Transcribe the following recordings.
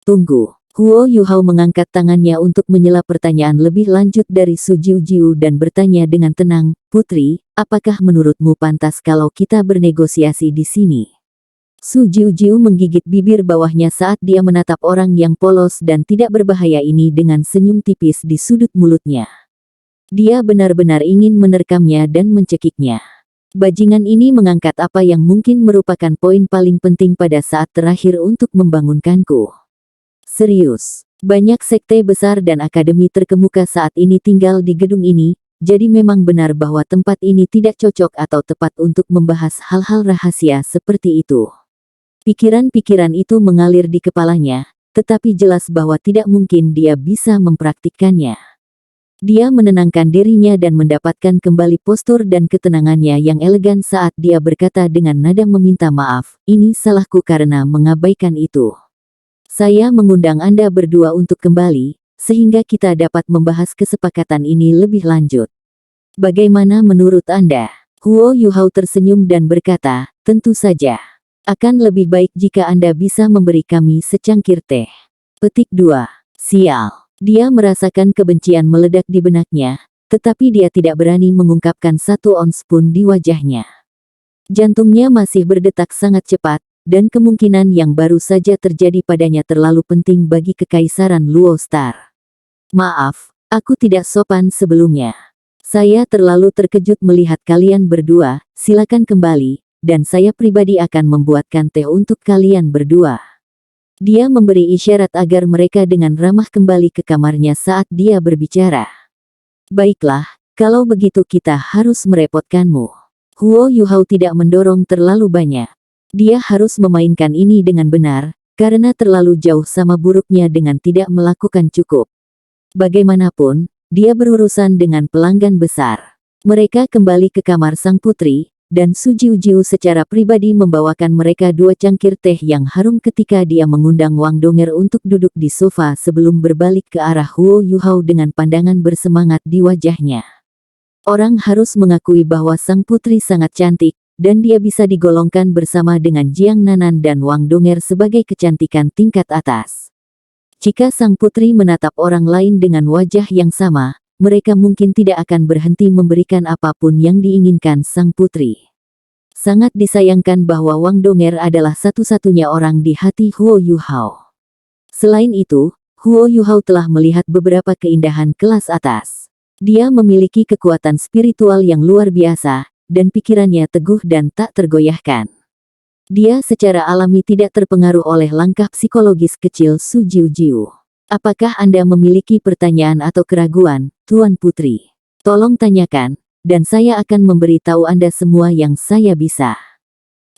Tunggu. Huo Yuhao mengangkat tangannya untuk menyela pertanyaan lebih lanjut dari Su Jiujiu dan bertanya dengan tenang, "Putri, apakah menurutmu pantas kalau kita bernegosiasi di sini?" Su Jiujiu menggigit bibir bawahnya saat dia menatap orang yang polos dan tidak berbahaya ini dengan senyum tipis di sudut mulutnya. Dia benar-benar ingin menerkamnya dan mencekiknya. Bajingan ini mengangkat apa yang mungkin merupakan poin paling penting pada saat terakhir untuk membangunkanku. Serius, banyak sekte besar dan akademi terkemuka saat ini tinggal di gedung ini, jadi memang benar bahwa tempat ini tidak cocok atau tepat untuk membahas hal-hal rahasia seperti itu. Pikiran-pikiran itu mengalir di kepalanya, tetapi jelas bahwa tidak mungkin dia bisa mempraktikkannya. Dia menenangkan dirinya dan mendapatkan kembali postur dan ketenangannya yang elegan saat dia berkata dengan nada meminta maaf, "Ini salahku karena mengabaikan itu. Saya mengundang Anda berdua untuk kembali, sehingga kita dapat membahas kesepakatan ini lebih lanjut. Bagaimana menurut Anda?" Huo Yuhao tersenyum dan berkata, "Tentu saja. Akan lebih baik jika Anda bisa memberi kami secangkir teh." Petik 2. Sial. Dia merasakan kebencian meledak di benaknya, tetapi dia tidak berani mengungkapkan satu ons pun di wajahnya. Jantungnya masih berdetak sangat cepat, dan kemungkinan yang baru saja terjadi padanya terlalu penting bagi kekaisaran Luo Star. "Maaf, aku tidak sopan sebelumnya. Saya terlalu terkejut melihat kalian berdua, silakan kembali, dan saya pribadi akan membuatkan teh untuk kalian berdua." Dia memberi isyarat agar mereka dengan ramah kembali ke kamarnya saat dia berbicara. "Baiklah, kalau begitu kita harus merepotkanmu." Huo Yuhao tidak mendorong terlalu banyak. Dia harus memainkan ini dengan benar, karena terlalu jauh sama buruknya dengan tidak melakukan cukup. Bagaimanapun, dia berurusan dengan pelanggan besar. Mereka kembali ke kamar sang putri, dan Su Jiujiu secara pribadi membawakan mereka 2 cangkir teh yang harum ketika dia mengundang Wang Donger untuk duduk di sofa sebelum berbalik ke arah Huo Yuhao dengan pandangan bersemangat di wajahnya. Orang harus mengakui bahwa sang putri sangat cantik, dan dia bisa digolongkan bersama dengan Jiang Nanan dan Wang Donger sebagai kecantikan tingkat atas. Jika sang putri menatap orang lain dengan wajah yang sama, mereka mungkin tidak akan berhenti memberikan apapun yang diinginkan sang putri. Sangat disayangkan bahwa Wang Donger adalah satu-satunya orang di hati Huo Yuhao. Selain itu, Huo Yuhao telah melihat beberapa keindahan kelas atas. Dia memiliki kekuatan spiritual yang luar biasa, dan pikirannya teguh dan tak tergoyahkan. Dia secara alami tidak terpengaruh oleh langkah psikologis kecil Su Jiujiu. "Apakah Anda memiliki pertanyaan atau keraguan, Tuan Putri? Tolong tanyakan, dan saya akan memberitahu Anda semua yang saya bisa."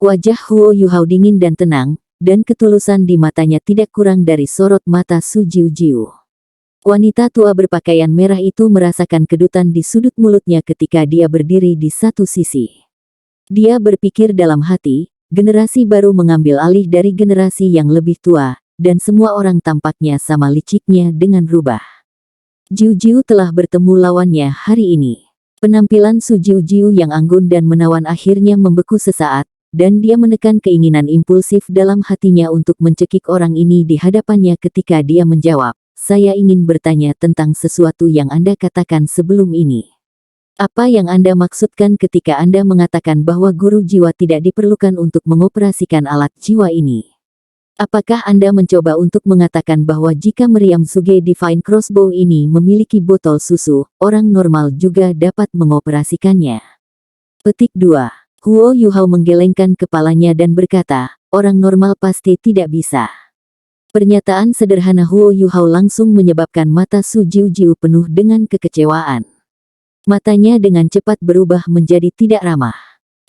Wajah Huo Yuhao dingin dan tenang, dan ketulusan di matanya tidak kurang dari sorot mata Su Jiujiu. Wanita tua berpakaian merah itu merasakan kedutan di sudut mulutnya ketika dia berdiri di satu sisi. Dia berpikir dalam hati, generasi baru mengambil alih dari generasi yang lebih tua, dan semua orang tampaknya sama liciknya dengan rubah. Jiujiu telah bertemu lawannya hari ini. Penampilan Su Jiujiu yang anggun dan menawan akhirnya membeku sesaat, dan dia menekan keinginan impulsif dalam hatinya untuk mencekik orang ini di hadapannya ketika dia menjawab, "Saya ingin bertanya tentang sesuatu yang Anda katakan sebelum ini. Apa yang Anda maksudkan ketika Anda mengatakan bahwa guru jiwa tidak diperlukan untuk mengoperasikan alat jiwa ini? Apakah Anda mencoba untuk mengatakan bahwa jika meriam Suge Divine Crossbow ini memiliki botol susu, orang normal juga dapat mengoperasikannya?" Petik 2. Huo Yuhao menggelengkan kepalanya dan berkata, "Orang normal pasti tidak bisa." Pernyataan sederhana Huo Yuhao langsung menyebabkan mata Su Jiujiu penuh dengan kekecewaan. Matanya dengan cepat berubah menjadi tidak ramah.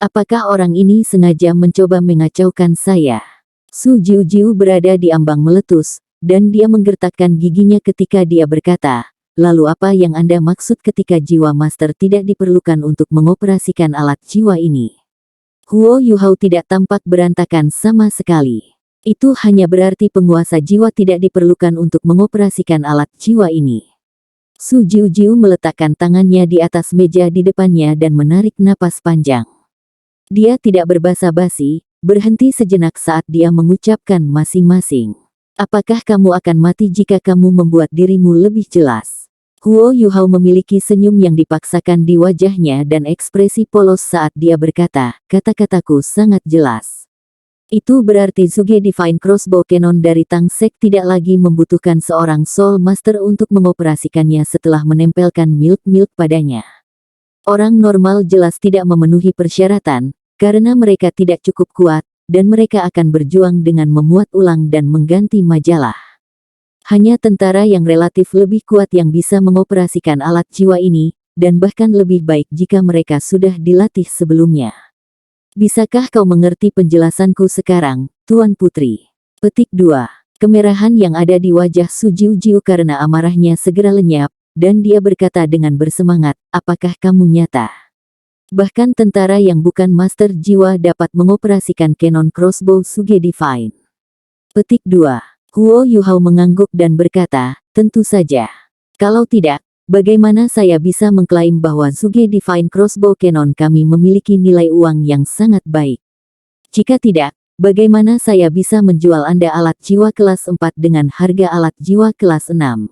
"Apakah orang ini sengaja mencoba mengacaukan saya?" Su Jiujiu berada di ambang meletus, dan dia menggertakkan giginya ketika dia berkata, "Lalu apa yang Anda maksud ketika jiwa master tidak diperlukan untuk mengoperasikan alat jiwa ini?" Huo Yuhao tidak tampak berantakan sama sekali. "Itu hanya berarti penguasa jiwa tidak diperlukan untuk mengoperasikan alat jiwa ini." Su Jiujiu meletakkan tangannya di atas meja di depannya dan menarik napas panjang. Dia tidak berbasa-basi, berhenti sejenak saat dia mengucapkan masing-masing. Apakah kamu akan mati jika kamu membuat dirimu lebih jelas? Huo Yuhao memiliki senyum yang dipaksakan di wajahnya dan ekspresi polos saat dia berkata, kata-kataku sangat jelas. Itu berarti Zuge Divine Crossbow Cannon dari Tang Sek tidak lagi membutuhkan seorang Soul Master untuk mengoperasikannya setelah menempelkan Milk padanya. Orang normal jelas tidak memenuhi persyaratan, karena mereka tidak cukup kuat, dan mereka akan berjuang dengan memuat ulang dan mengganti majalah. Hanya tentara yang relatif lebih kuat yang bisa mengoperasikan alat jiwa ini, dan bahkan lebih baik jika mereka sudah dilatih sebelumnya. Bisakah kau mengerti penjelasanku sekarang, Tuan Putri? Petik 2. Kemerahan yang ada di wajah Su Jiujiu karena amarahnya segera lenyap, dan dia berkata dengan bersemangat, apakah kamu nyata? Bahkan tentara yang bukan master jiwa dapat mengoperasikan Cannon Crossbow Zuge Divine. Petik 2. Huo Yuhao mengangguk dan berkata, tentu saja. Kalau tidak, bagaimana saya bisa mengklaim bahwa Zuge Divine Crossbow Cannon kami memiliki nilai uang yang sangat baik? Jika tidak, bagaimana saya bisa menjual Anda alat jiwa kelas 4 dengan harga alat jiwa kelas 6?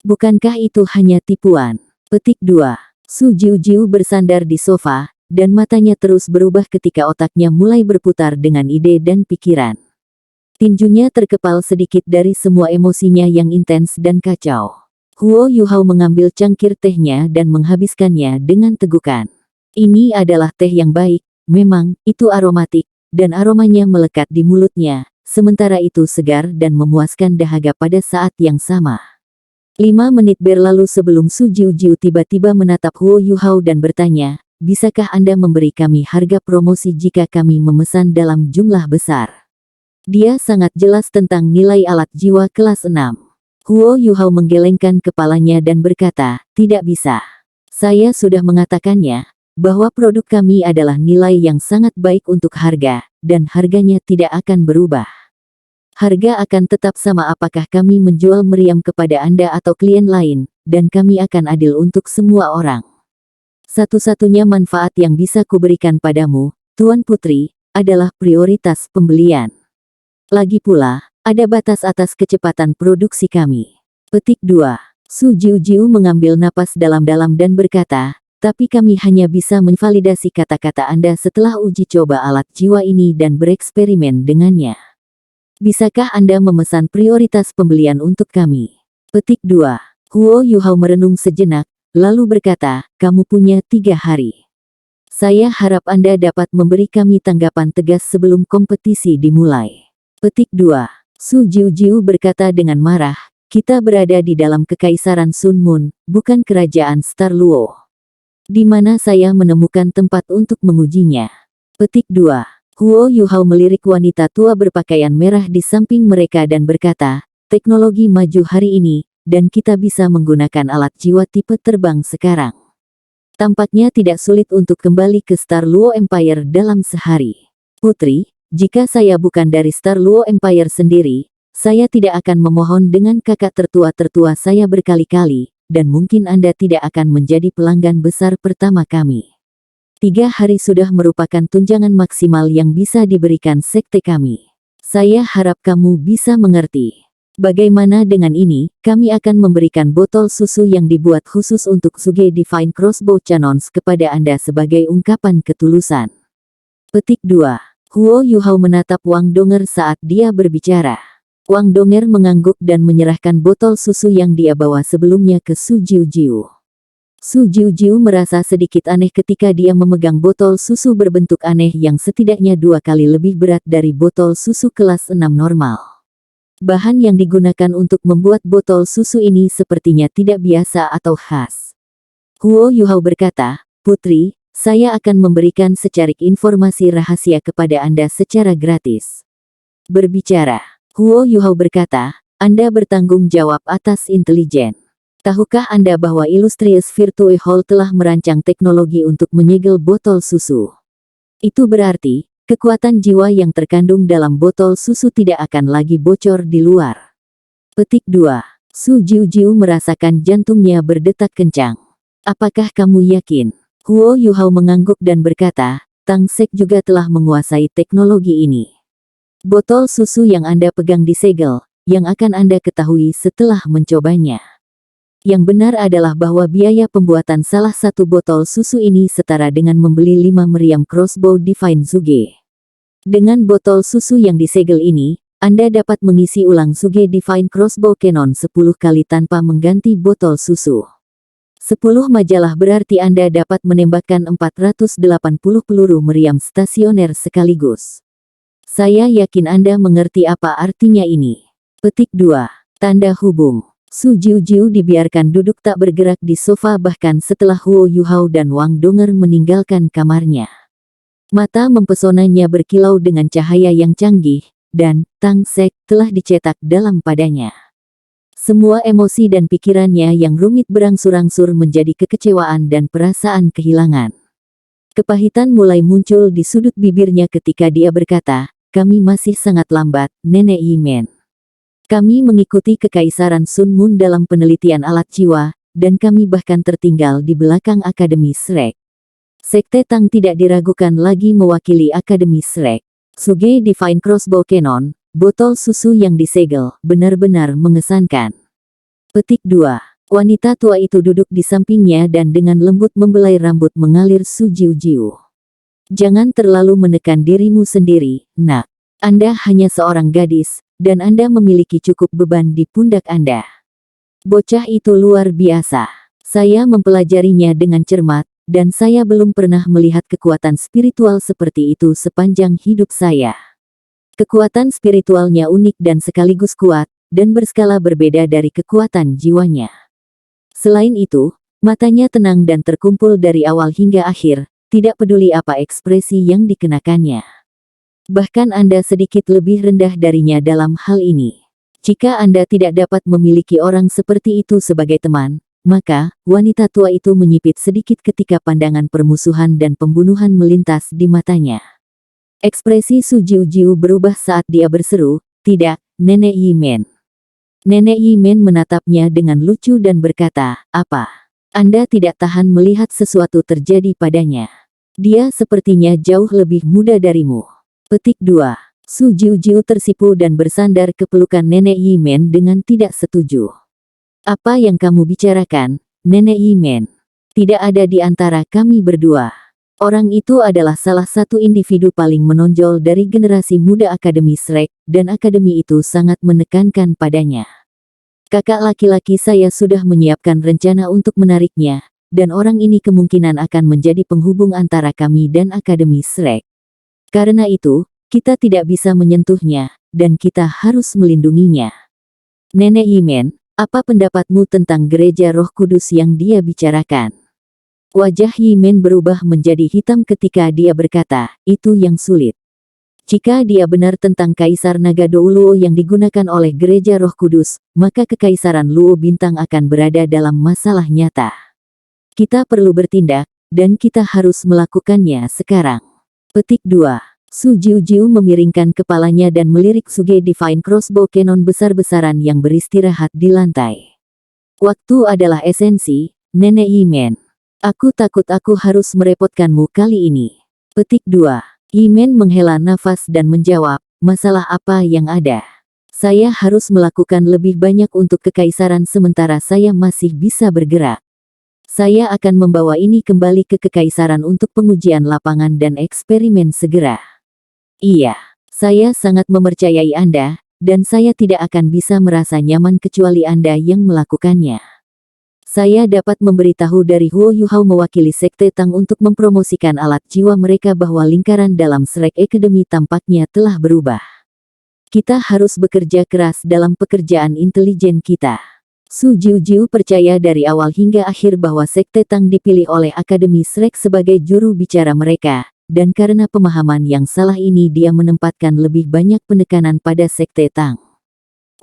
Bukankah itu hanya tipuan? Petik 2. Su Jiujiu bersandar di sofa, dan matanya terus berubah ketika otaknya mulai berputar dengan ide dan pikiran. Tinjunya terkepal sedikit dari semua emosinya yang intens dan kacau. Huo Yuhao mengambil cangkir tehnya dan menghabiskannya dengan tegukan. Ini adalah teh yang baik, memang, itu aromatik, dan aromanya melekat di mulutnya, sementara itu segar dan memuaskan dahaga pada saat yang sama. 5 menit berlalu sebelum Su Jiujiu tiba-tiba menatap Huo Yuhao dan bertanya, bisakah Anda memberi kami harga promosi jika kami memesan dalam jumlah besar? Dia sangat jelas tentang nilai alat jiwa kelas 6. Huo Yuhao menggelengkan kepalanya dan berkata, tidak bisa. Saya sudah mengatakannya, bahwa produk kami adalah nilai yang sangat baik untuk harga, dan harganya tidak akan berubah. Harga akan tetap sama apakah kami menjual meriam kepada Anda atau klien lain, dan kami akan adil untuk semua orang. Satu-satunya manfaat yang bisa kuberikan padamu, Tuan Putri, adalah prioritas pembelian. Lagi pula, ada batas atas kecepatan produksi kami. Petik 2. Su Jiujiu mengambil napas dalam-dalam dan berkata, tapi kami hanya bisa menvalidasi kata-kata Anda setelah uji coba alat jiwa ini dan bereksperimen dengannya. Bisakah Anda memesan prioritas pembelian untuk kami? Petik 2. Huo Yuhao merenung sejenak, lalu berkata, kamu punya 3 hari. Saya harap Anda dapat memberi kami tanggapan tegas sebelum kompetisi dimulai. Petik 2. Su Jiujiu berkata dengan marah, kita berada di dalam kekaisaran Sun Moon, bukan kerajaan Star Luo. Di mana saya menemukan tempat untuk mengujinya. Petik 2. Huo Yuhao melirik wanita tua berpakaian merah di samping mereka dan berkata, teknologi maju hari ini, dan kita bisa menggunakan alat jiwa tipe terbang sekarang. Tampaknya tidak sulit untuk kembali ke Star Luo Empire dalam sehari. Putri, jika saya bukan dari Star Luo Empire sendiri, saya tidak akan memohon dengan kakak tertua-tertua saya berkali-kali, dan mungkin Anda tidak akan menjadi pelanggan besar pertama kami. 3 hari sudah merupakan tunjangan maksimal yang bisa diberikan sekte kami. Saya harap kamu bisa mengerti. Bagaimana dengan ini, kami akan memberikan botol susu yang dibuat khusus untuk Zuge Divine Crossbow Cannons kepada Anda sebagai ungkapan ketulusan. Petik 2. Huo Yuhao menatap Wang Donger saat dia berbicara. Wang Donger mengangguk dan menyerahkan botol susu yang dia bawa sebelumnya ke Su Jiujiu. Su Jiujiu merasa sedikit aneh ketika dia memegang botol susu berbentuk aneh yang setidaknya 2 kali lebih berat dari botol susu kelas 6 normal. Bahan yang digunakan untuk membuat botol susu ini sepertinya tidak biasa atau khas. Huo Yuhao berkata, Putri, saya akan memberikan secarik informasi rahasia kepada Anda secara gratis. Berbicara, Huo Yuhao berkata, Anda bertanggung jawab atas intelijen. Tahukah Anda bahwa Illustrious Virtue Hall telah merancang teknologi untuk menyegel botol susu? Itu berarti, kekuatan jiwa yang terkandung dalam botol susu tidak akan lagi bocor di luar. Petik 2. Su Jiujiu merasakan jantungnya berdetak kencang. Apakah kamu yakin? Huo Yuhao mengangguk dan berkata, Tang Sek juga telah menguasai teknologi ini. Botol susu yang Anda pegang disegel, yang akan Anda ketahui setelah mencobanya. Yang benar adalah bahwa biaya pembuatan salah satu botol susu ini setara dengan membeli 5 meriam crossbow Divine Suge. Dengan botol susu yang disegel ini, Anda dapat mengisi ulang Suge Divine Crossbow Cannon 10 kali tanpa mengganti botol susu. 10 majalah berarti Anda dapat menembakkan 480 peluru meriam stasioner sekaligus. Saya yakin Anda mengerti apa artinya ini. Petik 2. Tanda hubung. Su Jiujiu dibiarkan duduk tak bergerak di sofa bahkan setelah Huo Yuhao dan Wang Donger meninggalkan kamarnya. Mata mempesonanya berkilau dengan cahaya yang canggih, dan Tang Sek telah dicetak dalam padanya. Semua emosi dan pikirannya yang rumit berangsur-angsur menjadi kekecewaan dan perasaan kehilangan. Kepahitan mulai muncul di sudut bibirnya ketika dia berkata, "Kami masih sangat lambat, Nenek Yimen. Kami mengikuti Kekaisaran Sun Moon dalam penelitian alat jiwa, dan kami bahkan tertinggal di belakang Akademi Shrek." Sekte Tang tidak diragukan lagi mewakili Akademi Shrek. Suge Divine Crossbow Cannon, botol susu yang disegel, benar-benar mengesankan. Petik 2. Wanita tua itu duduk di sampingnya dan dengan lembut membelai rambut mengalir Su Jiujiu. "Jangan terlalu menekan dirimu sendiri, nak. Anda hanya seorang gadis, dan Anda memiliki cukup beban di pundak Anda. Bocah itu luar biasa. Saya mempelajarinya dengan cermat, dan saya belum pernah melihat kekuatan spiritual seperti itu sepanjang hidup saya. Kekuatan spiritualnya unik dan sekaligus kuat, dan berskala berbeda dari kekuatan jiwanya. Selain itu, matanya tenang dan terkumpul dari awal hingga akhir, tidak peduli apa ekspresi yang dikenakannya. Bahkan Anda sedikit lebih rendah darinya dalam hal ini. Jika Anda tidak dapat memiliki orang seperti itu sebagai teman, maka wanita tua itu menyipit sedikit ketika pandangan permusuhan dan pembunuhan melintas di matanya. Ekspresi Su Jiujiu berubah saat dia berseru, "Tidak, Nenek Yimen." Nenek Yimen menatapnya dengan lucu dan berkata, "Apa? Anda tidak tahan melihat sesuatu terjadi padanya? Dia sepertinya jauh lebih muda darimu." Petik 2. Su Jiujiu tersipu dan bersandar ke pelukan Nenek Yimen dengan tidak setuju. "Apa yang kamu bicarakan, Nenek Yimen? Tidak ada di antara kami berdua. Orang itu adalah salah satu individu paling menonjol dari generasi muda Akademi Shrek, dan akademi itu sangat menekankan padanya. Kakak laki-laki saya sudah menyiapkan rencana untuk menariknya, dan orang ini kemungkinan akan menjadi penghubung antara kami dan Akademi Shrek. Karena itu, kita tidak bisa menyentuhnya, dan kita harus melindunginya. Nenek Yimen, apa pendapatmu tentang gereja Roh Kudus yang dia bicarakan?" Wajah Yimen berubah menjadi hitam ketika dia berkata, "Itu yang sulit. Jika dia benar tentang Kaisar Naga Dou Luo yang digunakan oleh gereja Roh Kudus, maka Kekaisaran Luo Bintang akan berada dalam masalah nyata. Kita perlu bertindak, dan kita harus melakukannya sekarang." Petik 2. Su Jiujiu memiringkan kepalanya dan melirik Suge Divine Crossbow Cannon besar-besaran yang beristirahat di lantai. "Waktu adalah esensi, Nenek Yimen. Aku takut aku harus merepotkanmu kali ini." Petik 2. Yimen menghela nafas dan menjawab, "Masalah apa yang ada? Saya harus melakukan lebih banyak untuk kekaisaran sementara saya masih bisa bergerak. Saya akan membawa ini kembali ke kekaisaran untuk pengujian lapangan dan eksperimen segera. Iya, saya sangat mempercayai Anda, dan saya tidak akan bisa merasa nyaman kecuali Anda yang melakukannya. Saya dapat memberitahu dari Huo Yuhao mewakili Sekte Tang untuk mempromosikan alat jiwa mereka bahwa lingkaran dalam Shrek Academy tampaknya telah berubah. Kita harus bekerja keras dalam pekerjaan intelijen kita." Su Jiujiu percaya dari awal hingga akhir bahwa Sekte Tang dipilih oleh Akademi Shrek sebagai juru bicara mereka, dan karena pemahaman yang salah ini dia menempatkan lebih banyak penekanan pada Sekte Tang.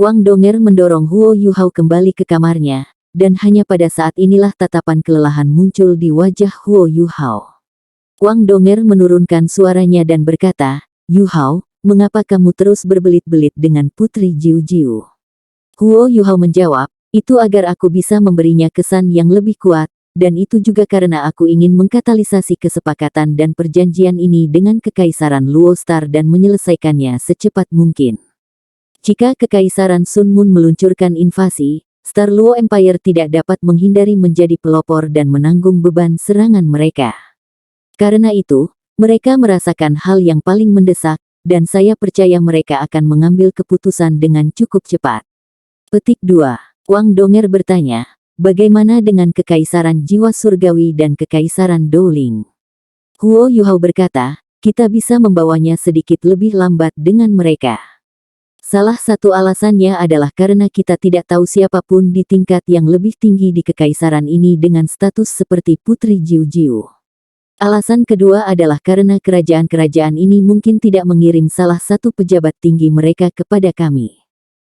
Wang Donger mendorong Huo Yuhao kembali ke kamarnya, dan hanya pada saat inilah tatapan kelelahan muncul di wajah Huo Yuhao. Wang Donger menurunkan suaranya dan berkata, "Yuhao, mengapa kamu terus berbelit-belit dengan Putri Jiujiu?" Huo Yuhao menjawab, "Itu agar aku bisa memberinya kesan yang lebih kuat, dan itu juga karena aku ingin mengkatalisasi kesepakatan dan perjanjian ini dengan Kekaisaran Luo Star dan menyelesaikannya secepat mungkin." Jika Kekaisaran Sun Moon meluncurkan invasi, Star Luo Empire tidak dapat menghindari menjadi pelopor dan menanggung beban serangan mereka. Karena itu, mereka merasakan hal yang paling mendesak, dan saya percaya mereka akan mengambil keputusan dengan cukup cepat. Petik 2. Wang Donger bertanya, bagaimana dengan Kekaisaran Jiwa Surgawi dan Kekaisaran Dowling? Huo Yuhao berkata, kita bisa membawanya sedikit lebih lambat dengan mereka. Salah satu alasannya adalah karena kita tidak tahu siapapun di tingkat yang lebih tinggi di kekaisaran ini dengan status seperti Putri Jiu-Jiu. Alasan kedua adalah karena kerajaan-kerajaan ini mungkin tidak mengirim salah satu pejabat tinggi mereka kepada kami.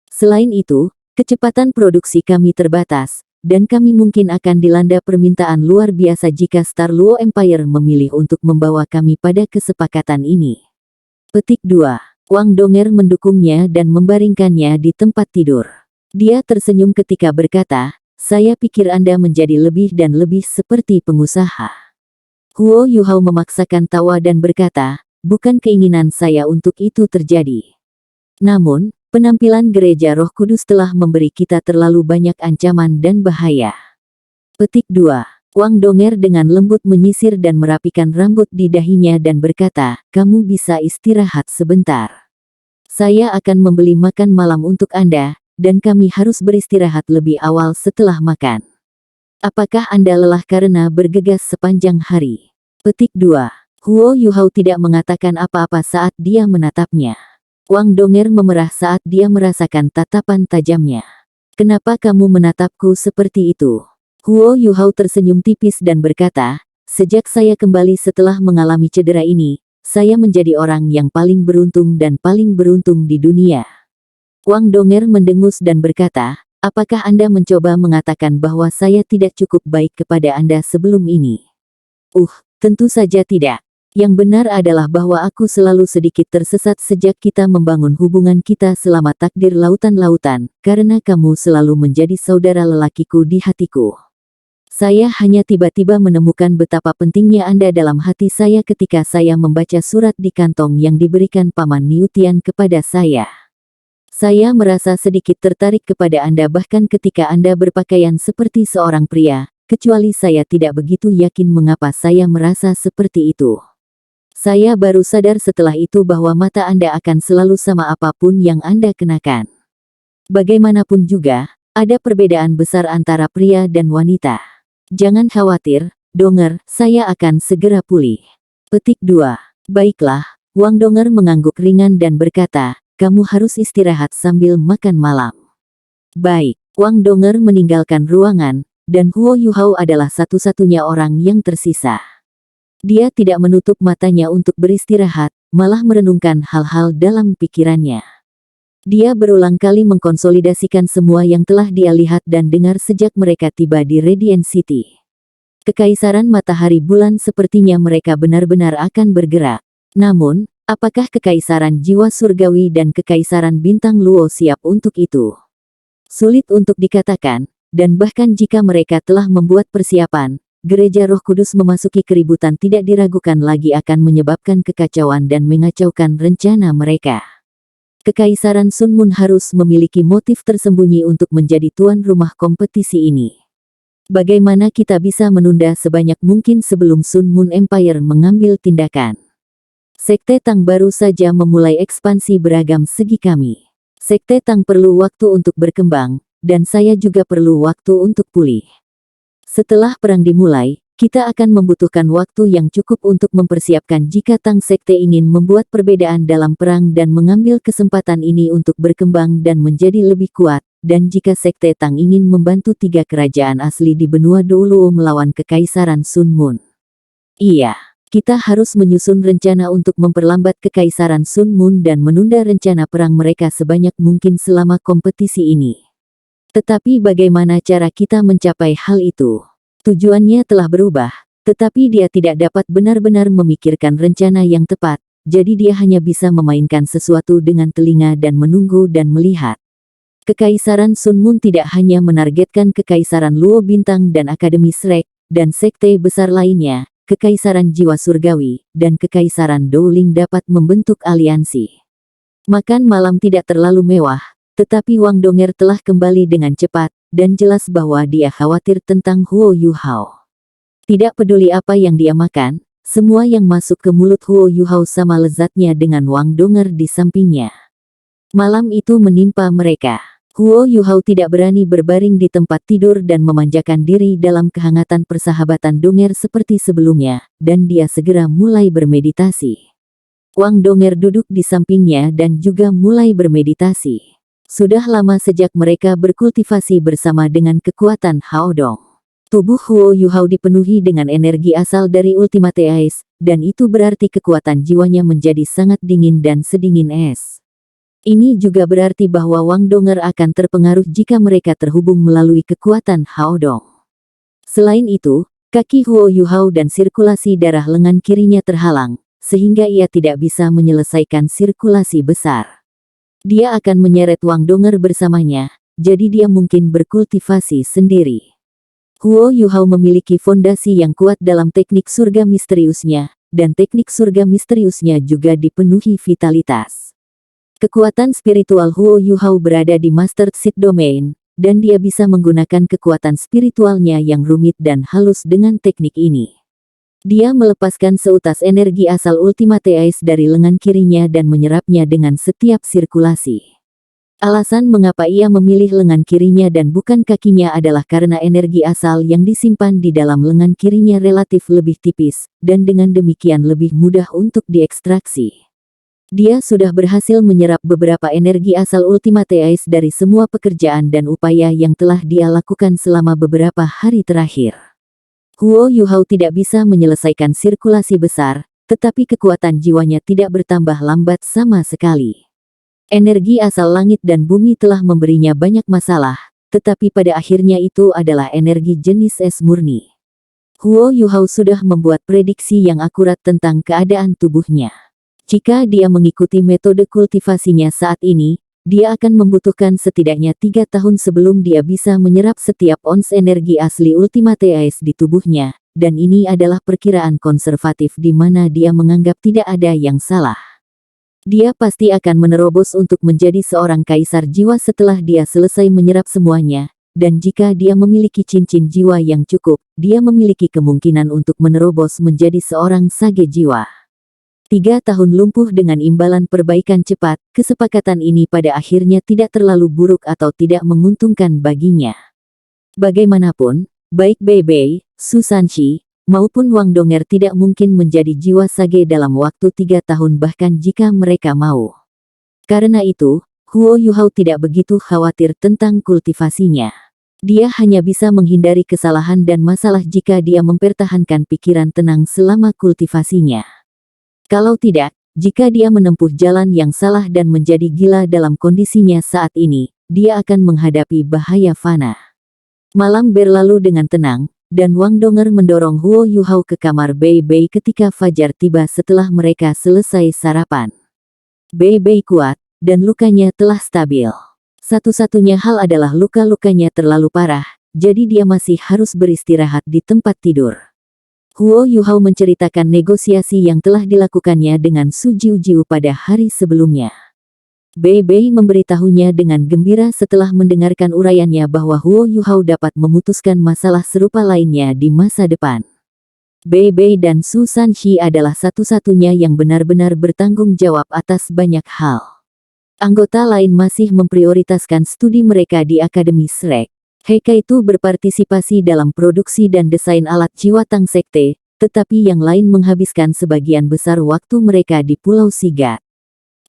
Selain itu, kecepatan produksi kami terbatas, dan kami mungkin akan dilanda permintaan luar biasa jika Star Luo Empire memilih untuk membawa kami pada kesepakatan ini. Petik 2. Wang Donger mendukungnya dan membaringkannya di tempat tidur. Dia tersenyum ketika berkata, saya pikir Anda menjadi lebih dan lebih seperti pengusaha. Huo Yuhao memaksakan tawa dan berkata, bukan keinginan saya untuk itu terjadi. Namun, penampilan Gereja Roh Kudus telah memberi kita terlalu banyak ancaman dan bahaya. Petik 2. Wang Donger dengan lembut menyisir dan merapikan rambut di dahinya dan berkata, kamu bisa istirahat sebentar. Saya akan membeli makan malam untuk Anda, dan kami harus beristirahat lebih awal setelah makan. Apakah Anda lelah karena bergegas sepanjang hari? Petik 2. Huo Yuhao tidak mengatakan apa-apa saat dia menatapnya. Wang Donger memerah saat dia merasakan tatapan tajamnya. Kenapa kamu menatapku seperti itu? Huo Yuhao tersenyum tipis dan berkata, sejak saya kembali setelah mengalami cedera ini, saya menjadi orang yang paling beruntung dan paling beruntung di dunia. Wang Donger mendengus dan berkata, apakah Anda mencoba mengatakan bahwa saya tidak cukup baik kepada Anda sebelum ini? Tentu saja tidak. Yang benar adalah bahwa aku selalu sedikit tersesat sejak kita membangun hubungan kita selama takdir lautan-lautan, karena kamu selalu menjadi saudara lelakiku di hatiku. Saya hanya tiba-tiba menemukan betapa pentingnya Anda dalam hati saya ketika saya membaca surat di kantong yang diberikan Paman Niutian kepada saya. Saya merasa sedikit tertarik kepada Anda bahkan ketika Anda berpakaian seperti seorang pria, kecuali saya tidak begitu yakin mengapa saya merasa seperti itu. Saya baru sadar setelah itu bahwa mata Anda akan selalu sama apapun yang Anda kenakan. Bagaimanapun juga, ada perbedaan besar antara pria dan wanita. Jangan khawatir, Donger, saya akan segera pulih. Petik 2. Baiklah, Wang Donger mengangguk ringan dan berkata, kamu harus istirahat sambil makan malam. Baik, Wang Donger meninggalkan ruangan, dan Huo Yuhao adalah satu-satunya orang yang tersisa. Dia tidak menutup matanya untuk beristirahat, malah merenungkan hal-hal dalam pikirannya. Dia berulang kali mengkonsolidasikan semua yang telah dia lihat dan dengar sejak mereka tiba di Radiant City. Kekaisaran matahari bulan sepertinya mereka benar-benar akan bergerak. Namun, apakah Kekaisaran Jiwa Surgawi dan Kekaisaran Bintang Luo siap untuk itu? Sulit untuk dikatakan, dan bahkan jika mereka telah membuat persiapan, Gereja Roh Kudus memasuki keributan tidak diragukan lagi akan menyebabkan kekacauan dan mengacaukan rencana mereka. Kekaisaran Sun Moon harus memiliki motif tersembunyi untuk menjadi tuan rumah kompetisi ini. Bagaimana kita bisa menunda sebanyak mungkin sebelum Sun Moon Empire mengambil tindakan? Sekte Tang baru saja memulai ekspansi beragam segi kami. Sekte Tang perlu waktu untuk berkembang, dan saya juga perlu waktu untuk pulih. Setelah perang dimulai, kita akan membutuhkan waktu yang cukup untuk mempersiapkan jika Tang Sekte ingin membuat perbedaan dalam perang dan mengambil kesempatan ini untuk berkembang dan menjadi lebih kuat, dan jika Sekte Tang ingin membantu 3 kerajaan asli di benua Douluo melawan Kekaisaran Sun Moon. Iya. Kita harus menyusun rencana untuk memperlambat Kekaisaran Sun Moon dan menunda rencana perang mereka sebanyak mungkin selama kompetisi ini. Tetapi bagaimana cara kita mencapai hal itu? Tujuannya telah berubah, tetapi dia tidak dapat benar-benar memikirkan rencana yang tepat, jadi dia hanya bisa memainkan sesuatu dengan telinga dan menunggu dan melihat. Kekaisaran Sun Moon tidak hanya menargetkan Kekaisaran Luo Bintang dan Akademi Shrek, dan sekte besar lainnya, Kekaisaran Jiwa Surgawi, dan Kekaisaran Dowling dapat membentuk aliansi. Makan malam tidak terlalu mewah, tetapi Wang Donger telah kembali dengan cepat, dan jelas bahwa dia khawatir tentang Huo Yuhao. Tidak peduli apa yang dia makan, semua yang masuk ke mulut Huo Yuhao sama lezatnya dengan Wang Donger di sampingnya. Malam itu menimpa mereka. Huo Yuhao tidak berani berbaring di tempat tidur dan memanjakan diri dalam kehangatan persahabatan Donger seperti sebelumnya, dan dia segera mulai bermeditasi. Wang Donger duduk di sampingnya dan juga mulai bermeditasi. Sudah lama sejak mereka berkultivasi bersama dengan kekuatan Haodong. Tubuh Huo Yuhao dipenuhi dengan energi asal dari Ultimate Ice, dan itu berarti kekuatan jiwanya menjadi sangat dingin dan sedingin es. Ini juga berarti bahwa Wang Donger akan terpengaruh jika mereka terhubung melalui kekuatan Haodong. Selain itu, kaki Huo Yuhao dan sirkulasi darah lengan kirinya terhalang, sehingga ia tidak bisa menyelesaikan sirkulasi besar. Dia akan menyeret Wang Donger bersamanya, jadi dia mungkin berkultivasi sendiri. Huo Yuhao memiliki fondasi yang kuat dalam teknik surga misteriusnya, dan teknik surga misteriusnya juga dipenuhi vitalitas. Kekuatan spiritual Huo Yuhao berada di Master Seed Domain, dan dia bisa menggunakan kekuatan spiritualnya yang rumit dan halus dengan teknik ini. Dia melepaskan seutas energi asal Ultimate Ice dari lengan kirinya dan menyerapnya dengan setiap sirkulasi. Alasan mengapa ia memilih lengan kirinya dan bukan kakinya adalah karena energi asal yang disimpan di dalam lengan kirinya relatif lebih tipis, dan dengan demikian lebih mudah untuk diekstraksi. Dia sudah berhasil menyerap beberapa energi asal Ultimate Ice dari semua pekerjaan dan upaya yang telah dia lakukan selama beberapa hari terakhir. Huo Yuhao tidak bisa menyelesaikan sirkulasi besar, tetapi kekuatan jiwanya tidak bertambah lambat sama sekali. Energi asal langit dan bumi telah memberinya banyak masalah, tetapi pada akhirnya itu adalah energi jenis es murni. Huo Yuhao sudah membuat prediksi yang akurat tentang keadaan tubuhnya. Jika dia mengikuti metode kultivasinya saat ini, dia akan membutuhkan setidaknya 3 tahun sebelum dia bisa menyerap setiap ons energi asli Ultimate Ice di tubuhnya, dan ini adalah perkiraan konservatif di mana dia menganggap tidak ada yang salah. Dia pasti akan menerobos untuk menjadi seorang kaisar jiwa setelah dia selesai menyerap semuanya, dan jika dia memiliki cincin jiwa yang cukup, dia memiliki kemungkinan untuk menerobos menjadi seorang sage jiwa. 3 tahun lumpuh dengan imbalan perbaikan cepat, kesepakatan ini pada akhirnya tidak terlalu buruk atau tidak menguntungkan baginya. Bagaimanapun, baik Bei Bei, Su Sanshi, maupun Wang Donger tidak mungkin menjadi jiwa sage dalam waktu 3 tahun bahkan jika mereka mau. Karena itu, Huo Yuhao tidak begitu khawatir tentang kultivasinya. Dia hanya bisa menghindari kesalahan dan masalah jika dia mempertahankan pikiran tenang selama kultivasinya. Kalau tidak, jika dia menempuh jalan yang salah dan menjadi gila dalam kondisinya saat ini, dia akan menghadapi bahaya fana. Malam berlalu dengan tenang, dan Wang Donger mendorong Huo Yuhao ke kamar Bei Bei ketika fajar tiba setelah mereka selesai sarapan. Bei Bei kuat, dan lukanya telah stabil. Satu-satunya hal adalah luka-lukanya terlalu parah, jadi dia masih harus beristirahat di tempat tidur. Huo Yuhao menceritakan negosiasi yang telah dilakukannya dengan Su Jiujiu pada hari sebelumnya. Bei Bei memberitahunya dengan gembira setelah mendengarkan uraiannya bahwa Huo Yuhao dapat memutuskan masalah serupa lainnya di masa depan. Bei Bei dan Su Sanshi adalah satu-satunya yang benar-benar bertanggung jawab atas banyak hal. Anggota lain masih memprioritaskan studi mereka di Akademi Shrek. Heikaitu berpartisipasi dalam produksi dan desain alat jiwa Tang Sekte, tetapi yang lain menghabiskan sebagian besar waktu mereka di Pulau Sigat.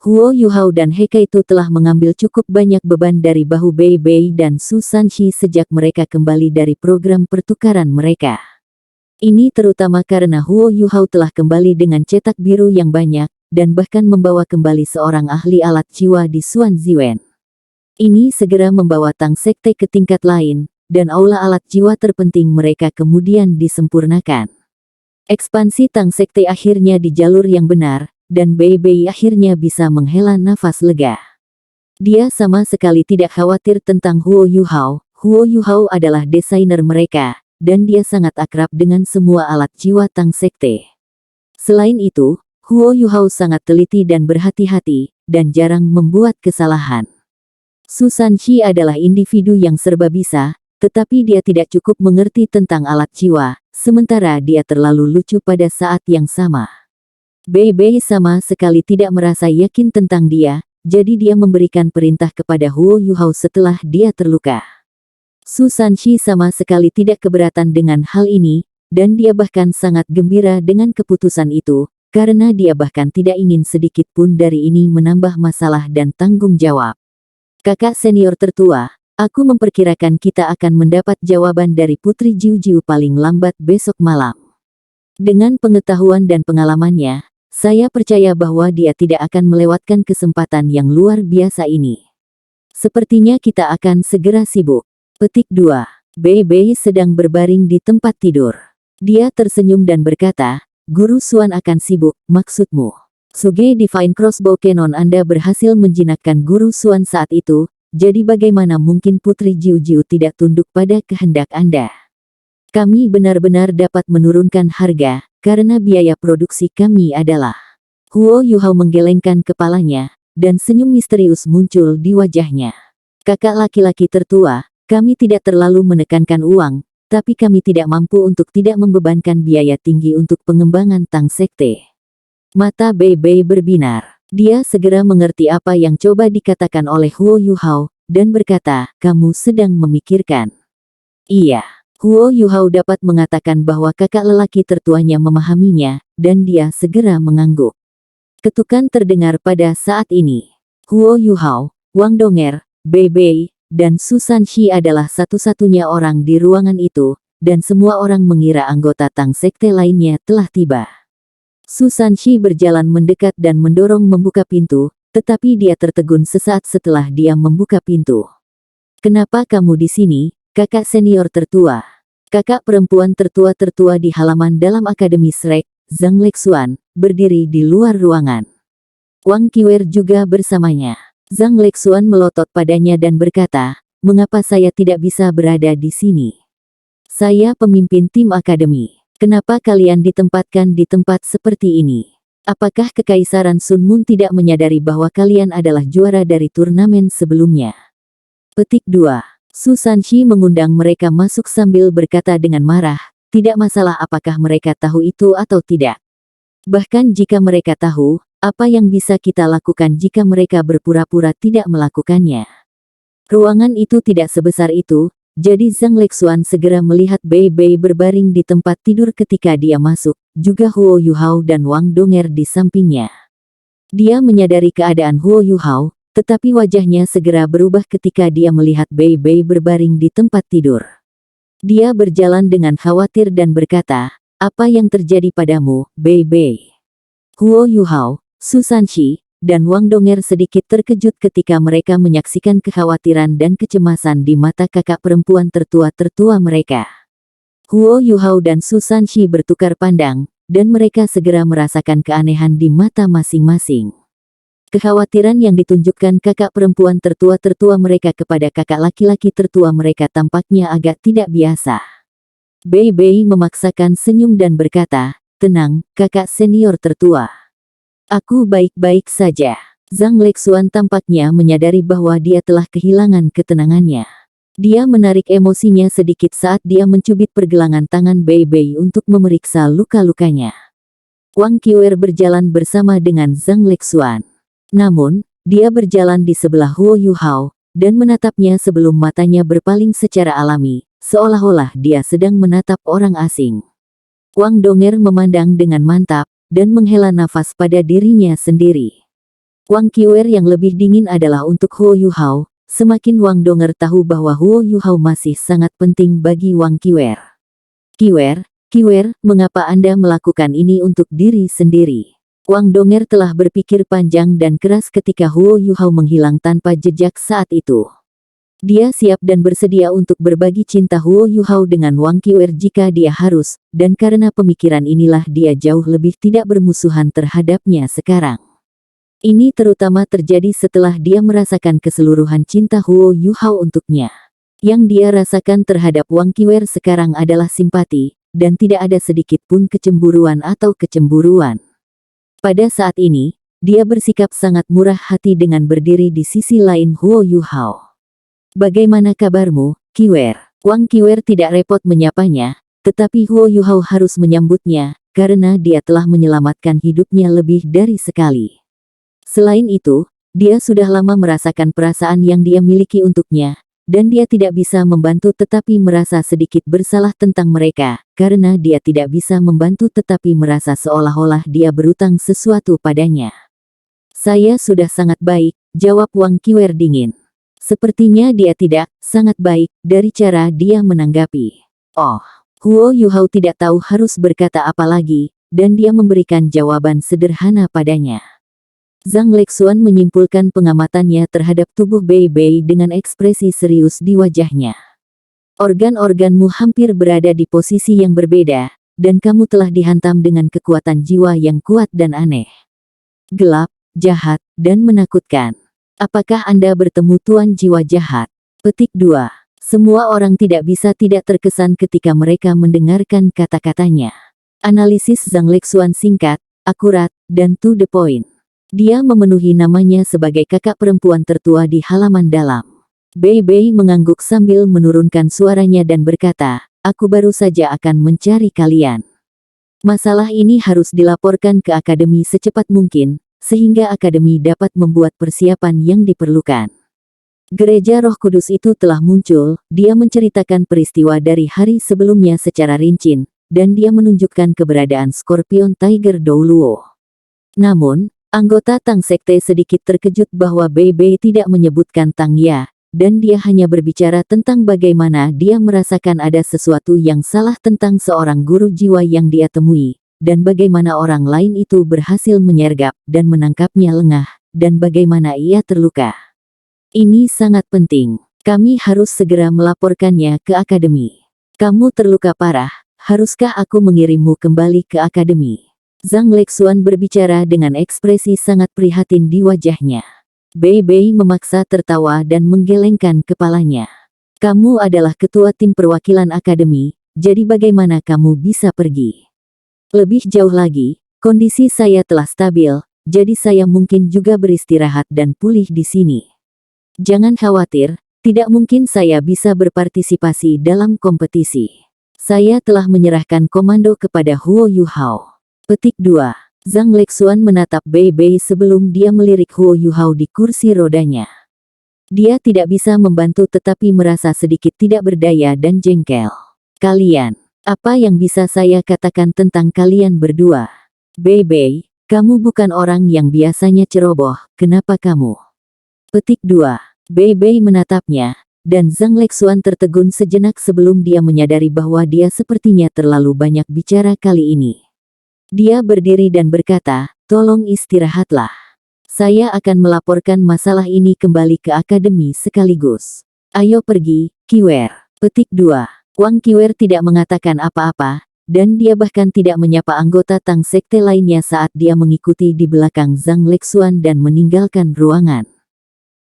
Huo Yuhao dan Heikaitu telah mengambil cukup banyak beban dari bahu Bei Bei dan Su Sanshi sejak mereka kembali dari program pertukaran mereka. Ini terutama karena Huo Yuhao telah kembali dengan cetak biru yang banyak, dan bahkan membawa kembali seorang ahli alat jiwa di Xuan Ziwen. Ini segera membawa Tang Sekte ke tingkat lain, dan aula alat jiwa terpenting mereka kemudian disempurnakan. Ekspansi Tang Sekte akhirnya di jalur yang benar, dan Bei Bei akhirnya bisa menghela nafas lega. Dia sama sekali tidak khawatir tentang Huo Yuhao. Huo Yuhao adalah desainer mereka, dan dia sangat akrab dengan semua alat jiwa Tang Sekte. Selain itu, Huo Yuhao sangat teliti dan berhati-hati, dan jarang membuat kesalahan. Su Sanxi adalah individu yang serba bisa, tetapi dia tidak cukup mengerti tentang alat jiwa, sementara dia terlalu lucu pada saat yang sama. Bei Bei sama sekali tidak merasa yakin tentang dia, jadi dia memberikan perintah kepada Huo Yuhao setelah dia terluka. Su Sanxi sama sekali tidak keberatan dengan hal ini, dan dia bahkan sangat gembira dengan keputusan itu, karena dia bahkan tidak ingin sedikit pun dari ini menambah masalah dan tanggung jawab. Kakak senior tertua, aku memperkirakan kita akan mendapat jawaban dari Putri Jiu Jiu paling lambat besok malam. Dengan pengetahuan dan pengalamannya, saya percaya bahwa dia tidak akan melewatkan kesempatan yang luar biasa ini. Sepertinya kita akan segera sibuk. Petik 2. Bei Bei sedang berbaring di tempat tidur. Dia tersenyum dan berkata, Guru Xuan akan sibuk, maksudmu? Suge Divine Crossbow Cannon Anda berhasil menjinakkan Guru Xuan saat itu, jadi bagaimana mungkin Putri Jiu Jiu tidak tunduk pada kehendak Anda? Kami benar-benar dapat menurunkan harga, karena biaya produksi kami adalah... Huo Yuhao menggelengkan kepalanya, dan senyum misterius muncul di wajahnya. Kakak laki-laki tertua, kami tidak terlalu menekankan uang, tapi kami tidak mampu untuk tidak membebankan biaya tinggi untuk pengembangan Tang Sekte. Mata Bei Bei berbinar. Dia segera mengerti apa yang coba dikatakan oleh Huo Yuhao, dan berkata, kamu sedang memikirkan. Iya. Huo Yuhao dapat mengatakan bahwa kakak lelaki tertuanya memahaminya, dan dia segera mengangguk. Ketukan terdengar pada saat ini. Huo Yuhao, Wang Donger, Bei Bei, dan Su Sanxi adalah satu-satunya orang di ruangan itu, dan semua orang mengira anggota Tang Sekte lainnya telah tiba. Su Sanxi berjalan mendekat dan mendorong membuka pintu, tetapi dia tertegun sesaat setelah dia membuka pintu. Kenapa kamu di sini, kakak senior tertua? Kakak perempuan tertua-tertua di halaman dalam Akademi Shrek, Zhang Lexuan, berdiri di luar ruangan. Wang Qiwer juga bersamanya. Zhang Lexuan melotot padanya dan berkata, mengapa saya tidak bisa berada di sini? Saya pemimpin tim akademi. Kenapa kalian ditempatkan di tempat seperti ini? Apakah Kekaisaran Sun Moon tidak menyadari bahwa kalian adalah juara dari turnamen sebelumnya? Petik 2. Su Sanxi mengundang mereka masuk sambil berkata dengan marah, tidak masalah apakah mereka tahu itu atau tidak. Bahkan jika mereka tahu, apa yang bisa kita lakukan jika mereka berpura-pura tidak melakukannya? Ruangan itu tidak sebesar itu, jadi Zhang Lexuan segera melihat Bei Bei berbaring di tempat tidur ketika dia masuk, juga Huo Yuhao dan Wang Donger di sampingnya. Dia menyadari keadaan Huo Yuhao, tetapi wajahnya segera berubah ketika dia melihat Bei Bei berbaring di tempat tidur. Dia berjalan dengan khawatir dan berkata, apa yang terjadi padamu, Bei Bei? Huo Yuhao, Su Sanxi, dan Wang Donger sedikit terkejut ketika mereka menyaksikan kekhawatiran dan kecemasan di mata kakak perempuan tertua-tertua mereka. Huo Yuhao dan Su Sanxi bertukar pandang, dan mereka segera merasakan keanehan di mata masing-masing. Kekhawatiran yang ditunjukkan kakak perempuan tertua-tertua mereka kepada kakak laki-laki tertua mereka tampaknya agak tidak biasa. Bei Bei memaksakan senyum dan berkata, tenang, kakak senior tertua. Aku baik-baik saja. Zhang Lexuan tampaknya menyadari bahwa dia telah kehilangan ketenangannya. Dia menarik emosinya sedikit saat dia mencubit pergelangan tangan Bei Bei untuk memeriksa luka-lukanya. Wang Qiwer berjalan bersama dengan Zhang Lexuan. Namun, dia berjalan di sebelah Huo Yuhao, dan menatapnya sebelum matanya berpaling secara alami, seolah-olah dia sedang menatap orang asing. Wang Donger memandang dengan mantap, dan menghela nafas pada dirinya sendiri. Wang Qiwer yang lebih dingin adalah untuk Huo Yuhao, semakin Wang Donger tahu bahwa Huo Yuhao masih sangat penting bagi Wang Qiwer. Qiwer, mengapa Anda melakukan ini untuk diri sendiri? Wang Donger telah berpikir panjang dan keras ketika Huo Yuhao menghilang tanpa jejak saat itu. Dia siap dan bersedia untuk berbagi cinta Huo Yuhao dengan Wang Qiwer jika dia harus, dan karena pemikiran inilah dia jauh lebih tidak bermusuhan terhadapnya sekarang. Ini terutama terjadi setelah dia merasakan keseluruhan cinta Huo Yuhao untuknya. Yang dia rasakan terhadap Wang Qiwer sekarang adalah simpati, dan tidak ada sedikit pun kecemburuan atau kecemburuan. Pada saat ini, dia bersikap sangat murah hati dengan berdiri di sisi lain Huo Yuhao. Bagaimana kabarmu, Qiwer? Wang Qiwer tidak repot menyapanya, tetapi Huo Yuhao harus menyambutnya, karena dia telah menyelamatkan hidupnya lebih dari sekali. Selain itu, dia sudah lama merasakan perasaan yang dia miliki untuknya, dan dia tidak bisa membantu tetapi merasa sedikit bersalah tentang mereka, karena dia tidak bisa membantu tetapi merasa seolah-olah dia berutang sesuatu padanya. Saya sudah sangat baik, jawab Wang Qiwer dingin. Sepertinya dia tidak sangat baik dari cara dia menanggapi. Oh, Huo Yuhao tidak tahu harus berkata apa lagi, dan dia memberikan jawaban sederhana padanya. Zhang Lexuan menyimpulkan pengamatannya terhadap tubuh Bei Bei dengan ekspresi serius di wajahnya. Organ-organmu hampir berada di posisi yang berbeda, dan kamu telah dihantam dengan kekuatan jiwa yang kuat dan aneh. Gelap, jahat, dan menakutkan. Apakah Anda bertemu Tuan Jiwa Jahat? Petik 2. Semua orang tidak bisa tidak terkesan ketika mereka mendengarkan kata-katanya. Analisis Zhang Lexuan singkat, akurat, dan to the point. Dia memenuhi namanya sebagai kakak perempuan tertua di halaman dalam. Bei Bei mengangguk sambil menurunkan suaranya dan berkata, aku baru saja akan mencari kalian. Masalah ini harus dilaporkan ke akademi secepat mungkin, sehingga akademi dapat membuat persiapan yang diperlukan. Gereja Roh Kudus itu telah muncul, dia menceritakan peristiwa dari hari sebelumnya secara rinci, dan dia menunjukkan keberadaan Scorpion Tiger Douluo. Namun, anggota Tang Sekte sedikit terkejut bahwa Bei Bei tidak menyebutkan Tang Ya, dan dia hanya berbicara tentang bagaimana dia merasakan ada sesuatu yang salah tentang seorang guru jiwa yang dia temui, dan bagaimana orang lain itu berhasil menyergap dan menangkapnya lengah, dan bagaimana ia terluka. Ini sangat penting. Kami harus segera melaporkannya ke akademi. Kamu terluka parah, haruskah aku mengirimmu kembali ke akademi? Zhang Lexuan berbicara dengan ekspresi sangat prihatin di wajahnya. Bei Bei memaksa tertawa dan menggelengkan kepalanya. Kamu adalah ketua tim perwakilan akademi, jadi bagaimana kamu bisa pergi? Lebih jauh lagi, kondisi saya telah stabil, jadi saya mungkin juga beristirahat dan pulih di sini. Jangan khawatir, tidak mungkin saya bisa berpartisipasi dalam kompetisi. Saya telah menyerahkan komando kepada Huo Yuhao. Petik 2. Zhang Lexuan menatap Bei Bei sebelum dia melirik Huo Yuhao di kursi rodanya. Dia tidak bisa membantu tetapi merasa sedikit tidak berdaya dan jengkel. Kalian. Apa yang bisa saya katakan tentang kalian berdua? Bei Bei, kamu bukan orang yang biasanya ceroboh, kenapa kamu? Petik 2. Bei Bei menatapnya, dan Zhang Lexuan tertegun sejenak sebelum dia menyadari bahwa dia sepertinya terlalu banyak bicara kali ini. Dia berdiri dan berkata, tolong istirahatlah. Saya akan melaporkan masalah ini kembali ke akademi sekaligus. Ayo pergi, Qiwer. Petik 2. Wang Qiwer tidak mengatakan apa-apa, dan dia bahkan tidak menyapa anggota Tang Sekte lainnya saat dia mengikuti di belakang Zhang Lexuan dan meninggalkan ruangan.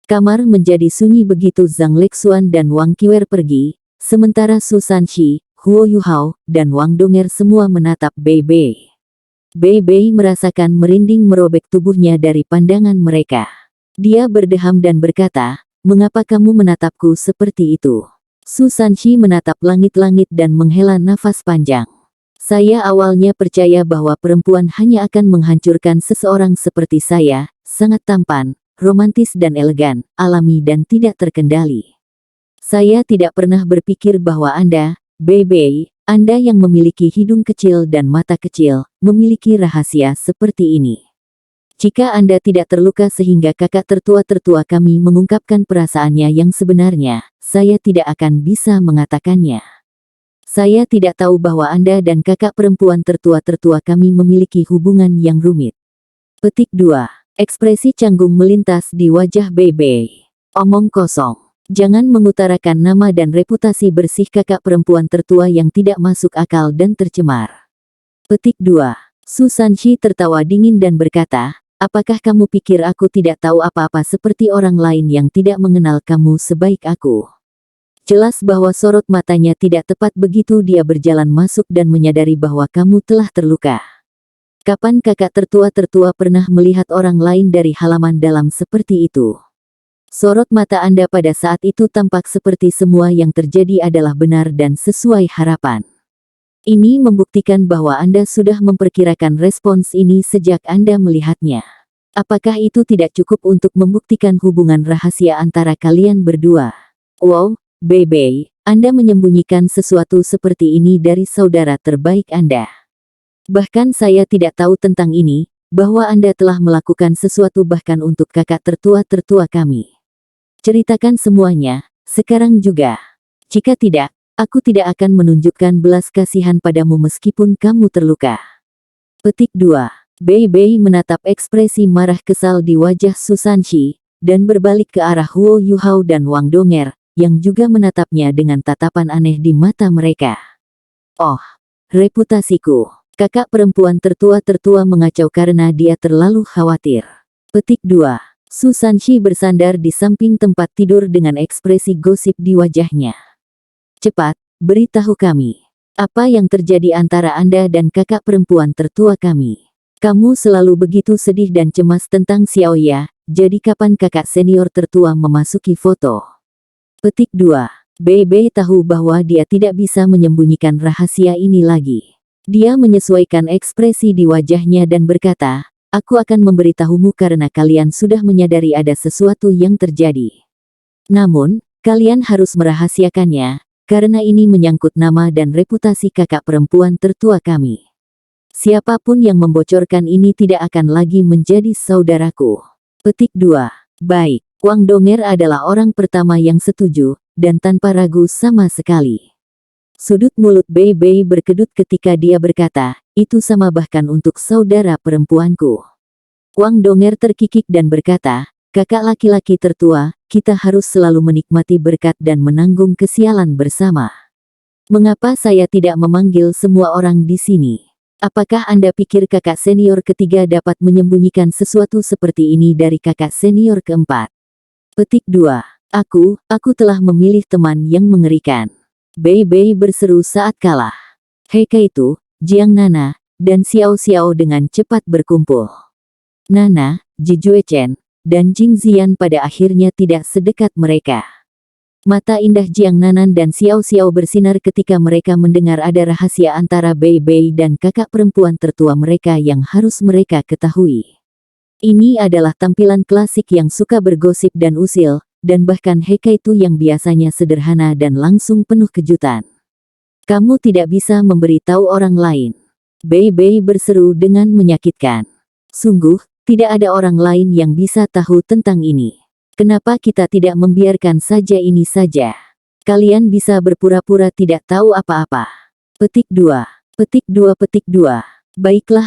Kamar menjadi sunyi begitu Zhang Lexuan dan Wang Qiwer pergi, sementara Su Sanxi, Huo Yuhao, dan Wang Donger semua menatap Bei Bei. Bei Bei merasakan merinding merobek tubuhnya dari pandangan mereka. Dia berdeham dan berkata, mengapa kamu menatapku seperti itu? Su Sanxi menatap langit-langit dan menghela nafas panjang. Saya awalnya percaya bahwa perempuan hanya akan menghancurkan seseorang seperti saya, sangat tampan, romantis dan elegan, alami dan tidak terkendali. Saya tidak pernah berpikir bahwa Anda, Bei Bei, Anda yang memiliki hidung kecil dan mata kecil, memiliki rahasia seperti ini. Jika Anda tidak terluka sehingga kakak tertua-tertua kami mengungkapkan perasaannya yang sebenarnya, saya tidak akan bisa mengatakannya. Saya tidak tahu bahwa Anda dan kakak perempuan tertua-tertua kami memiliki hubungan yang rumit. Petik 2. Ekspresi canggung melintas di wajah Bei Bei. Omong kosong. Jangan mengutarakan nama dan reputasi bersih kakak perempuan tertua yang tidak masuk akal dan tercemar. Petik 2. Su Sanxi tertawa dingin dan berkata, apakah kamu pikir aku tidak tahu apa-apa seperti orang lain yang tidak mengenal kamu sebaik aku? Jelas bahwa sorot matanya tidak tepat begitu dia berjalan masuk dan menyadari bahwa kamu telah terluka. Kapan kakak tertua-tertua pernah melihat orang lain dari halaman dalam seperti itu? Sorot mata Anda pada saat itu tampak seperti semua yang terjadi adalah benar dan sesuai harapan. Ini membuktikan bahwa Anda sudah memperkirakan respons ini sejak Anda melihatnya. Apakah itu tidak cukup untuk membuktikan hubungan rahasia antara kalian berdua? Wow, Bebe, Anda menyembunyikan sesuatu seperti ini dari saudara terbaik Anda. Bahkan saya tidak tahu tentang ini, bahwa Anda telah melakukan sesuatu bahkan untuk kakak tertua-tertua kami. Ceritakan semuanya, sekarang juga. Jika tidak, aku tidak akan menunjukkan belas kasihan padamu meskipun kamu terluka. Petik 2. Bei menatap ekspresi marah kesal di wajah Susanshi, dan berbalik ke arah Huo Yuhao dan Wang Donger, yang juga menatapnya dengan tatapan aneh di mata mereka. Oh, reputasiku. Kakak perempuan tertua-tertua mengacau karena dia terlalu khawatir. Petik 2. Susanshi bersandar di samping tempat tidur dengan ekspresi gosip di wajahnya. Cepat, beritahu kami. Apa yang terjadi antara Anda dan kakak perempuan tertua kami? Kamu selalu begitu sedih dan cemas tentang Xiaoya, jadi kapan kakak senior tertua memasuki foto? Petik 2. Bei tahu bahwa dia tidak bisa menyembunyikan rahasia ini lagi. Dia menyesuaikan ekspresi di wajahnya dan berkata, aku akan memberitahumu karena kalian sudah menyadari ada sesuatu yang terjadi. Namun, kalian harus merahasiakannya, karena ini menyangkut nama dan reputasi kakak perempuan tertua kami. Siapapun yang membocorkan ini tidak akan lagi menjadi saudaraku. Petik 2. Baik, Wang Donger adalah orang pertama yang setuju, dan tanpa ragu sama sekali. Sudut mulut Bei berkedut ketika dia berkata, itu sama bahkan untuk saudara perempuanku. Wang Donger terkikik dan berkata, kakak laki-laki tertua, kita harus selalu menikmati berkat dan menanggung kesialan bersama. Mengapa saya tidak memanggil semua orang di sini? Apakah Anda pikir kakak senior ketiga dapat menyembunyikan sesuatu seperti ini dari kakak senior keempat? Petik 2. Aku telah memilih teman yang mengerikan. Bei berseru saat kalah. Hei itu, Jiang Nana, dan Xiao dengan cepat berkumpul. Nana, Ji Juechen, dan Jing Zian pada akhirnya tidak sedekat mereka. Mata indah Jiang Nanan dan Xiao bersinar ketika mereka mendengar ada rahasia antara Bei dan kakak perempuan tertua mereka yang harus mereka ketahui. Ini adalah tampilan klasik yang suka bergosip dan usil, dan bahkan Hei itu yang biasanya sederhana dan langsung penuh kejutan. Kamu tidak bisa memberitahu orang lain. Bei berseru dengan menyakitkan. Sungguh, tidak ada orang lain yang bisa tahu tentang ini. Kenapa kita tidak membiarkan saja ini saja? Kalian bisa berpura-pura tidak tahu apa-apa. Petik 2. Petik 2. Petik 2.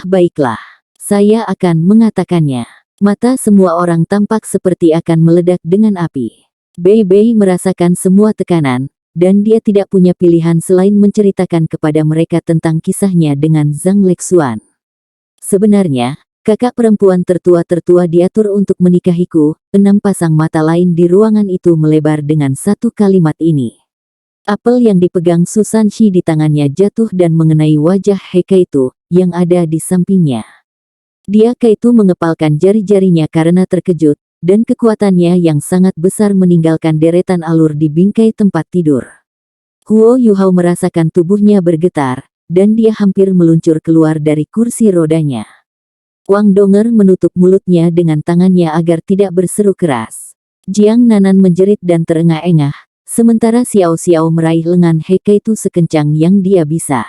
Baiklah. Saya akan mengatakannya. Mata semua orang tampak seperti akan meledak dengan api. Bei merasakan semua tekanan, dan dia tidak punya pilihan selain menceritakan kepada mereka tentang kisahnya dengan Zhang Lexuan. Sebenarnya, kakak perempuan tertua diatur untuk menikahiku. 6 pasang mata lain di ruangan itu melebar dengan satu kalimat ini. Apel yang dipegang Susanshi di tangannya jatuh dan mengenai wajah Hei itu, yang ada di sampingnya. Dia itu mengepalkan jari-jarinya karena terkejut, dan kekuatannya yang sangat besar meninggalkan deretan alur di bingkai tempat tidur. Huo Yuhao merasakan tubuhnya bergetar, dan dia hampir meluncur keluar dari kursi rodanya. Wang Donger menutup mulutnya dengan tangannya agar tidak berseru keras. Jiang Nanan menjerit dan terengah-engah, sementara Xiao meraih lengan Hei itu sekencang yang dia bisa.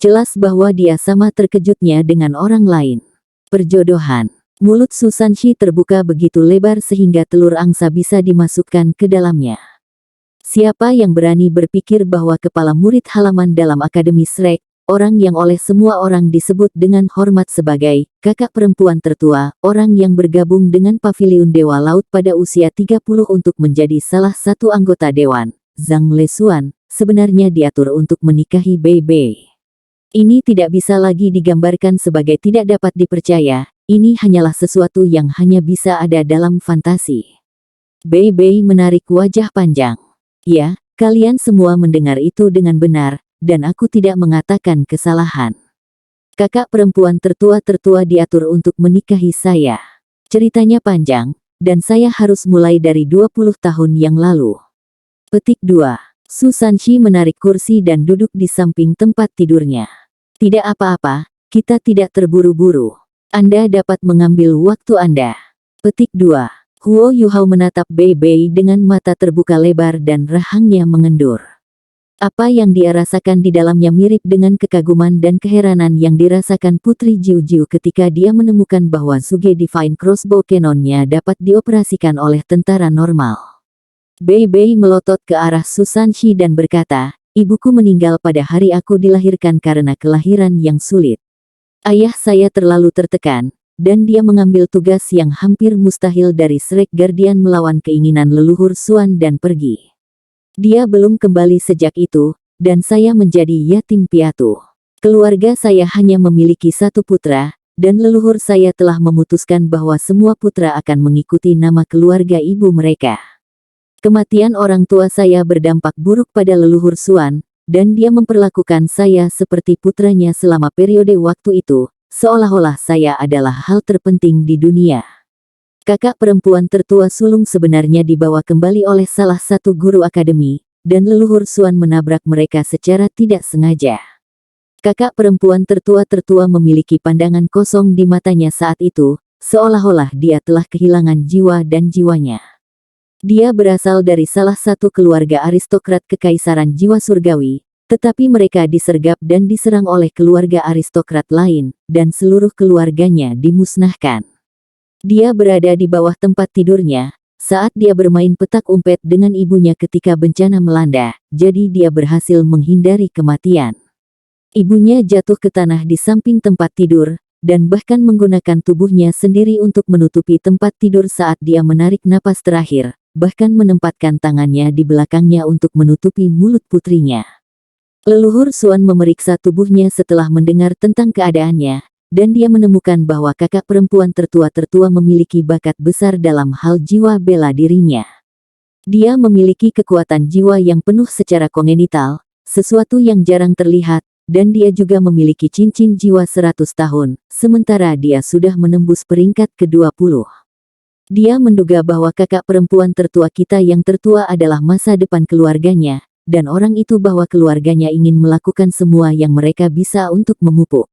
Jelas bahwa dia sama terkejutnya dengan orang lain. Perjodohan. Mulut Susanshi terbuka begitu lebar sehingga telur angsa bisa dimasukkan ke dalamnya. Siapa yang berani berpikir bahwa kepala murid halaman dalam Akademi Shrek, orang yang oleh semua orang disebut dengan hormat sebagai kakak perempuan tertua, orang yang bergabung dengan Paviliun Dewa Laut pada usia 30 untuk menjadi salah satu anggota dewan, Zhang Lexuan, sebenarnya diatur untuk menikahi Bei. Ini tidak bisa lagi digambarkan sebagai tidak dapat dipercaya, ini hanyalah sesuatu yang hanya bisa ada dalam fantasi. Bei menarik wajah panjang. Ya, kalian semua mendengar itu dengan benar, dan aku tidak mengatakan kesalahan. Kakak perempuan tertua-tertua diatur untuk menikahi saya. Ceritanya panjang, dan saya harus mulai dari 20 tahun yang lalu. Petik 2. Su Sanshi menarik kursi dan duduk di samping tempat tidurnya. Tidak apa-apa, kita tidak terburu-buru. Anda dapat mengambil waktu Anda. Petik 2. Huo Yuhao menatap Bei Bei dengan mata terbuka lebar dan rahangnya mengendur. Apa yang dia rasakan di dalamnya mirip dengan kekaguman dan keheranan yang dirasakan Putri Jiu Jiu ketika dia menemukan bahwa Suge Divine Crossbow Cannon-nya dapat dioperasikan oleh tentara normal. Bei Bei melotot ke arah Su Sanshi dan berkata, "Ibuku meninggal pada hari aku dilahirkan karena kelahiran yang sulit. Ayah saya terlalu tertekan, dan dia mengambil tugas yang hampir mustahil dari Shrek Guardian melawan keinginan leluhur Suan dan pergi. Dia belum kembali sejak itu, dan saya menjadi yatim piatu. Keluarga saya hanya memiliki satu putra, dan leluhur saya telah memutuskan bahwa semua putra akan mengikuti nama keluarga ibu mereka. Kematian orang tua saya berdampak buruk pada leluhur Suan, dan dia memperlakukan saya seperti putranya selama periode waktu itu, seolah-olah saya adalah hal terpenting di dunia." Kakak perempuan tertua sulung sebenarnya dibawa kembali oleh salah satu guru akademi, dan leluhur Suan menabrak mereka secara tidak sengaja. Kakak perempuan tertua-tertua memiliki pandangan kosong di matanya saat itu, seolah-olah dia telah kehilangan jiwa dan jiwanya. Dia berasal dari salah satu keluarga aristokrat kekaisaran jiwa surgawi, tetapi mereka disergap dan diserang oleh keluarga aristokrat lain, dan seluruh keluarganya dimusnahkan. Dia berada di bawah tempat tidurnya, saat dia bermain petak umpet dengan ibunya ketika bencana melanda, jadi dia berhasil menghindari kematian. Ibunya jatuh ke tanah di samping tempat tidur, dan bahkan menggunakan tubuhnya sendiri untuk menutupi tempat tidur saat dia menarik napas terakhir, bahkan menempatkan tangannya di belakangnya untuk menutupi mulut putrinya. Leluhur Suan memeriksa tubuhnya setelah mendengar tentang keadaannya, dan dia menemukan bahwa kakak perempuan tertua-tertua memiliki bakat besar dalam hal jiwa bela dirinya. Dia memiliki kekuatan jiwa yang penuh secara kongenital, sesuatu yang jarang terlihat, dan dia juga memiliki cincin jiwa 100 tahun, sementara dia sudah menembus peringkat ke-20. Dia menduga bahwa kakak perempuan tertua kita yang tertua adalah masa depan keluarganya, dan orang itu bahwa keluarganya ingin melakukan semua yang mereka bisa untuk memupuk